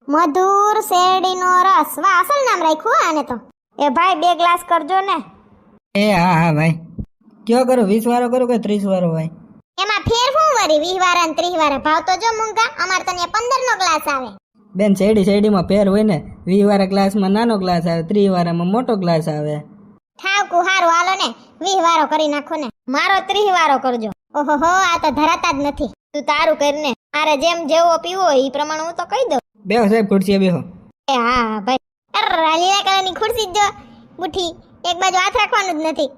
મધુર શેરડીનો રસ. વાહ, અસલ નામ રાખ્યું આને તો. એ ભાઈ 2 ગ્લાસ કરજો ને. એ હા હા ભાઈ. કયો કરું, 20 વાળો કરું કે 30 વાળો ભાઈ? એમાં ફેર શું વળી 20 વાળા ને 30 વાળા? ભાવ તો જો મૂંગા. અમાર તો ત્યાં 15 નો ગ્લાસ આવે. બેન શેરડીમાં ફેર હોય ને. 20 વાળા ગ્લાસમાં નાનો ગ્લાસ આવે, 30 વાળામાં મોટો ગ્લાસ આવે. ઠાવકું હારું, હાલો ને 20 વાળો કરી નાખો ને. મારો 30 વાળો કરજો. ઓહો, આ તો ધરાતા જ નથી. તું તારું કરીને. મારે જેમ જેવો પીવો હોય ઈ પ્રમાણે હું તો કહી દઉં. બેહો સાહેબ, ખુરશીએ બેહો. એ હા ભાઈ. લીલા કલરની ખુરશી જો બુઠી, એક બાજુ હાથ રાખવાનું જ નથી.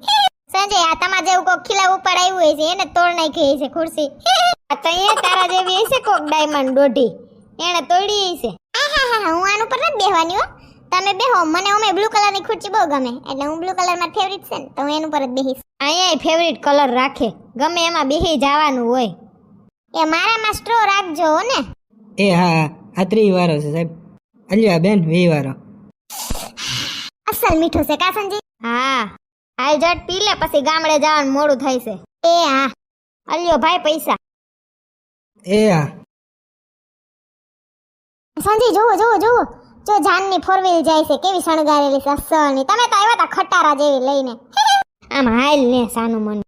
સંજય, આ તમાર જેવું કોક ખીલા ઉપર આવ્યું હોય છે એને તોડ નાખી છે ખુરશી. આ તો અહીંયા તારા જેવી હશે કોક ડાયમંડ દોઢી, એને તોડી છે. હું આનું પર નથી બેહવાની હો. તમે બેહો, મને ઓમે બ્લુ કલરની ખુરશી બહુ ગમે, એટલે હું બ્લુ કલર માં ફેવરિટ છે ને, તો હું એનું પર જ બેહીશ. અહીંયા ફેવરિટ કલર રાખે, ગમે એમાં બેહી જવાનું હોય. એ મારામાં સ્ટ્રો રાખજો હો ને. એ હા, આ 30 વાળો છે સાહેબ. અલ્યા બેન 20 વાળો. અસલ મીઠું છે કા સંજય? હા, હાલ જટ પી લે, પછી ગામડે જવાનું મોડું થાય છે. એ હા, અલ્યો ભાઈ પૈસા. એ હા. સંજય જોવો જો જાનની 4 વ્હીલ જાય છે, કેવી શણગારેલી છે અસલની. તમે તો આવ્યા તા ખટારા જેવી લઈને. આમ હાલ ને સાનું મન.